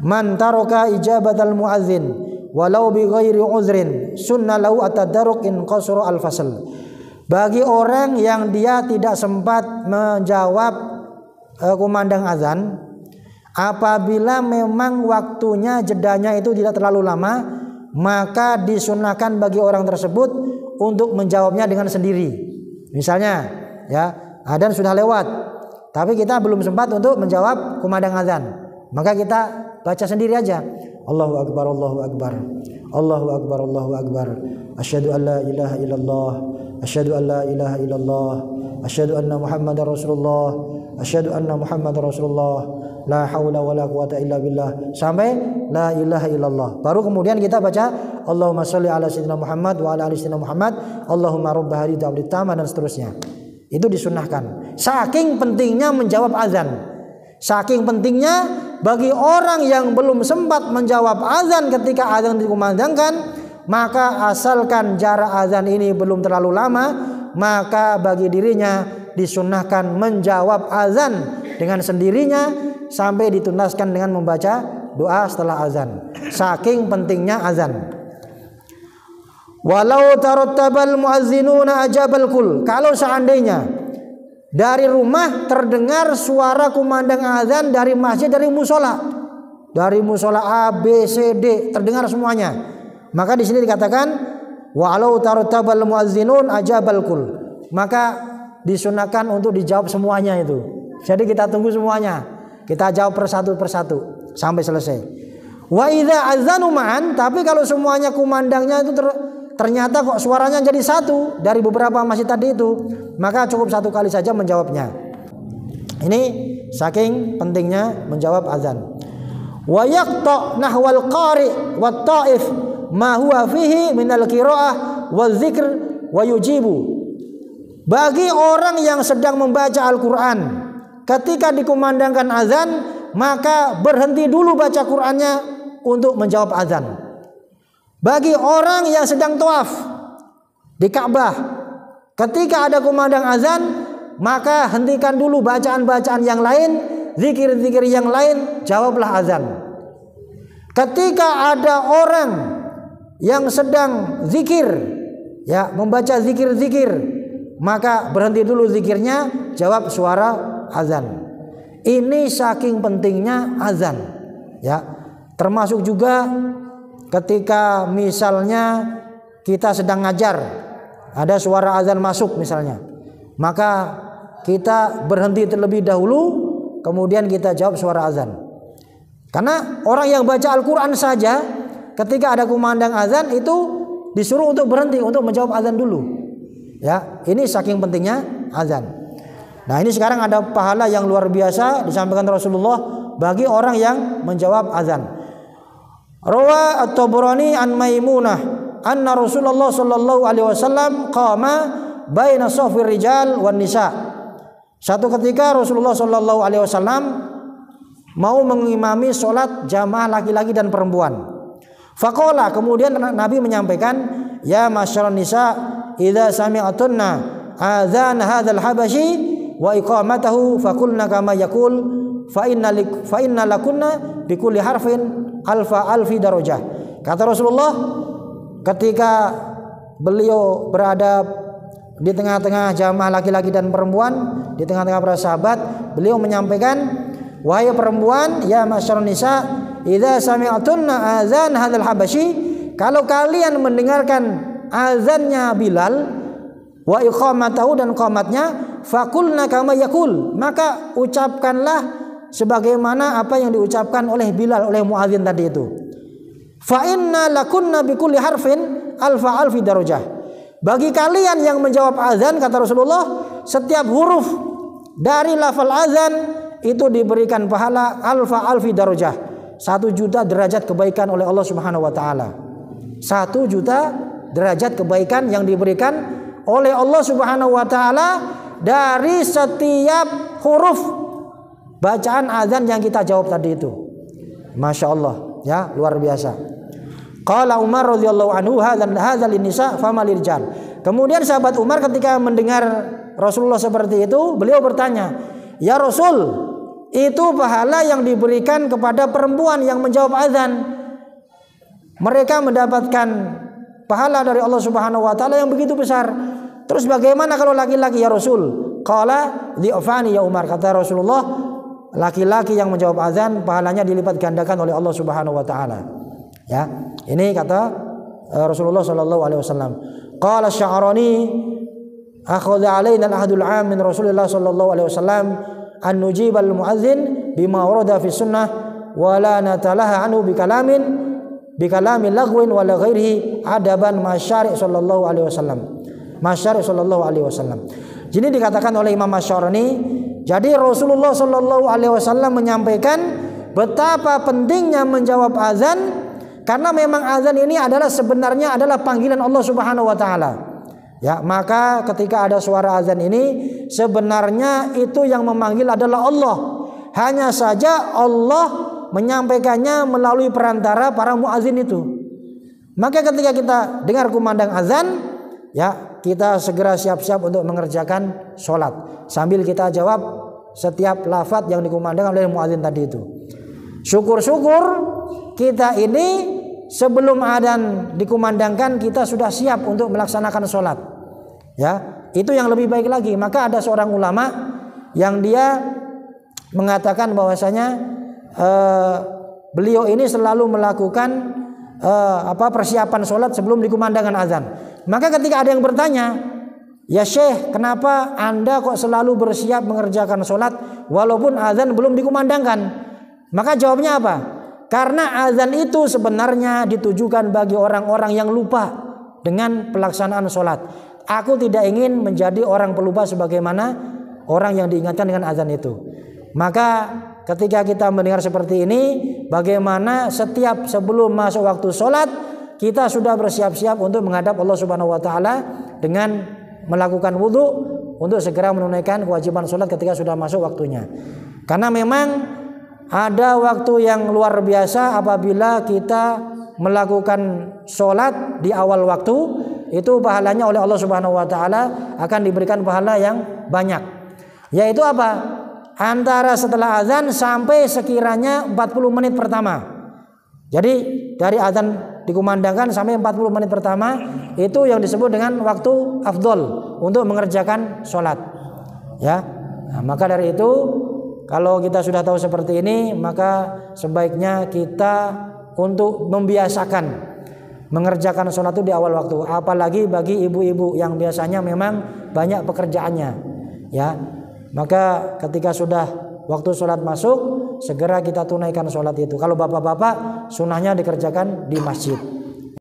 man taraka ijabatal muadzin walau bi ghairi uzrin sunna lahu at-tadarruk in qasara al-fasl. Bagi orang yang dia tidak sempat menjawab kumandang azan, apabila memang waktunya jedanya itu tidak terlalu lama, maka disunahkan bagi orang tersebut untuk menjawabnya dengan sendiri. Misalnya, ya, adzan sudah lewat, tapi kita belum sempat untuk menjawab kumandang azan, maka kita baca sendiri aja. Allahu akbar, Allahu akbar, Allahu akbar, Allahu akbar. Asyhadu an la ilaha illallah, asyhadu an la ilaha illallah, asyhadu anna Muhammadar Rasulullah, asyhadu anna Muhammadar Rasulullah, la haula wala quwata illa billah, sampai la ilaha illallah. Baru kemudian kita baca Allahumma sholli ala sayyidina Muhammad wa ala ali sayyidina Muhammad, Allahumma rabb hadhihi da'watit tammah, dan seterusnya. Itu disunahkan. Saking pentingnya menjawab azan, saking pentingnya bagi orang yang belum sempat menjawab azan ketika azan dikumandangkan, maka asalkan jarak azan ini belum terlalu lama, maka bagi dirinya disunahkan menjawab azan dengan sendirinya sampai dituntaskan dengan membaca doa setelah azan. Saking pentingnya azan. Walau tarattabal muazzinuna ajabal kul. Kalau seandainya dari rumah terdengar suara kumandang azan dari masjid, dari musola A, B, C, D, terdengar semuanya, maka di sini dikatakan walau tarattabal muazzinun ajabal kul, maka disunahkan untuk dijawab semuanya itu. Jadi kita tunggu semuanya, kita jawab persatu sampai selesai. Wa idza azanu ma'an, tapi kalau semuanya kumandangnya itu ternyata kok suaranya jadi satu dari beberapa masjid tadi itu, maka cukup satu kali saja menjawabnya. Ini saking pentingnya menjawab azan. Wa yaqta nahwal qari wat ta'if ma huwa fihi minal qiraah wa dzikr wa yujibu. Bagi orang yang sedang membaca Al-Qur'an ketika dikumandangkan azan, maka berhenti dulu baca Qur'annya untuk menjawab azan. Bagi orang yang sedang tawaf di Ka'bah, ketika ada kumandang azan, maka hentikan dulu bacaan-bacaan yang lain, zikir-zikir yang lain, jawablah azan. Ketika ada orang yang sedang zikir, ya, membaca zikir-zikir, maka berhenti dulu zikirnya, jawab suara azan. Ini saking pentingnya azan, ya. Termasuk juga ketika misalnya kita sedang ngajar, ada suara azan masuk misalnya, maka kita berhenti terlebih dahulu, kemudian kita jawab suara azan. Karena orang yang baca Al-Quran saja ketika ada kumandang azan itu disuruh untuk berhenti untuk menjawab azan dulu. Ya, ini saking pentingnya azan. Nah, ini sekarang ada pahala yang luar biasa disampaikan Rasulullah bagi orang yang menjawab azan. Rawa at-Tabrani an Maimunah anna Rasulullah sallallahu alaihi wasallam qama baina shafir rijal wan nisa. Satu ketika Rasulullah sallallahu alaihi wasallam mau mengimami salat jamaah laki-laki dan perempuan. Faqala, kemudian Nabi menyampaikan, ya masyarun nisa idza sami'tunna adzan hadzal habashi wa iqamatahu faqulna kama yaqul fa inna lakunna bikulli harfin alfi darajah. Kata Rasulullah ketika beliau berada di tengah-tengah jamaah laki-laki dan perempuan, di tengah-tengah para sahabat, beliau menyampaikan, wahai perempuan, ya masyarun nisa idza sami'tunna azan hadzal habashi, kalau kalian mendengarkan azannya Bilal wa iqamatahu, dan qamatnya, faqulna kama yaqul, maka ucapkanlah sebagaimana apa yang diucapkan oleh Bilal, oleh muadzin tadi itu. Fa inna lakunna bikulli harfin alfi darajah. Bagi kalian yang menjawab azan, kata Rasulullah, setiap huruf dari lafal azan itu diberikan pahala alfi darajah, 1.000.000 derajat kebaikan oleh Allah Subhanahu wa taala. 1.000.000 derajat kebaikan yang diberikan oleh Allah Subhanahu wa taala dari setiap huruf bacaan azan yang kita jawab tadi itu. Masya Allah, ya, luar biasa. Qala Umar radhiyallahu anhu hadzal nisa famalil rijal. Kemudian sahabat Umar ketika mendengar Rasulullah seperti itu, beliau bertanya, ya Rasul, itu pahala yang diberikan kepada perempuan yang menjawab azan. Mereka mendapatkan pahala dari Allah Subhanahu wa taala yang begitu besar. Terus bagaimana kalau laki-laki ya Rasul? Qala dhi'fani ya Umar, kata Rasulullah, laki-laki yang menjawab azan pahalanya dilipat gandakan oleh Allah Subhanahu wa taala. Ya, ini kata Rasulullah sallallahu alaihi wasallam. Qala Sya'rani akhadha alaina al-ahdul 'am min Rasulillah sallallahu alaihi wasallam an nujibal muadzin bima warada fi sunnah wa la natalaha anhu bikalamin lagwin wa la ghairihi adaban masyari' sallallahu alaihi wasallam. Masyari' sallallahu alaihi wasallam. Jadi dikatakan oleh Imam Asy-Syarani, jadi Rasulullah sallallahu alaihi wasallam menyampaikan betapa pentingnya menjawab azan, karena memang azan ini sebenarnya adalah panggilan Allah Subhanahu wa taala. Ya, maka ketika ada suara azan ini sebenarnya itu yang memanggil adalah Allah. Hanya saja Allah menyampaikannya melalui perantara para muazin itu. Maka ketika kita dengar kumandang azan, ya, kita segera siap-siap untuk mengerjakan sholat sambil kita jawab setiap lafaz yang dikumandangkan oleh muazin tadi itu. Syukur-syukur kita ini sebelum adzan dikumandangkan kita sudah siap untuk melaksanakan sholat. Ya, itu yang lebih baik lagi. Maka ada seorang ulama yang dia mengatakan bahwasanya beliau ini selalu melakukan persiapan sholat sebelum dikumandangkan azan. Maka ketika ada yang bertanya, ya Syekh, kenapa Anda kok selalu bersiap mengerjakan sholat walaupun azan belum dikumandangkan? Maka jawabnya apa? Karena azan itu sebenarnya ditujukan bagi orang-orang yang lupa dengan pelaksanaan sholat. Aku tidak ingin menjadi orang pelupa sebagaimana orang yang diingatkan dengan azan itu. Maka ketika kita mendengar seperti ini, bagaimana setiap sebelum masuk waktu sholat kita sudah bersiap-siap untuk menghadap Allah Subhanahu wa taala dengan melakukan wudhu untuk segera menunaikan kewajiban sholat ketika sudah masuk waktunya. Karena memang ada waktu yang luar biasa apabila kita melakukan sholat di awal waktu, itu pahalanya oleh Allah Subhanahu wa taala akan diberikan pahala yang banyak. Yaitu apa? Antara setelah azan sampai sekiranya 40 menit pertama. Jadi dari azan dikumandangkan sampai 40 menit pertama itu yang disebut dengan waktu afdol untuk mengerjakan sholat. Ya, nah, maka dari itu kalau kita sudah tahu seperti ini, maka sebaiknya kita untuk membiasakan mengerjakan sholat itu di awal waktu. Apalagi bagi ibu-ibu yang biasanya memang banyak pekerjaannya. Ya, maka ketika sudah waktu sholat masuk, segera kita tunaikan sholat itu. Kalau bapak-bapak, sunnahnya dikerjakan di masjid.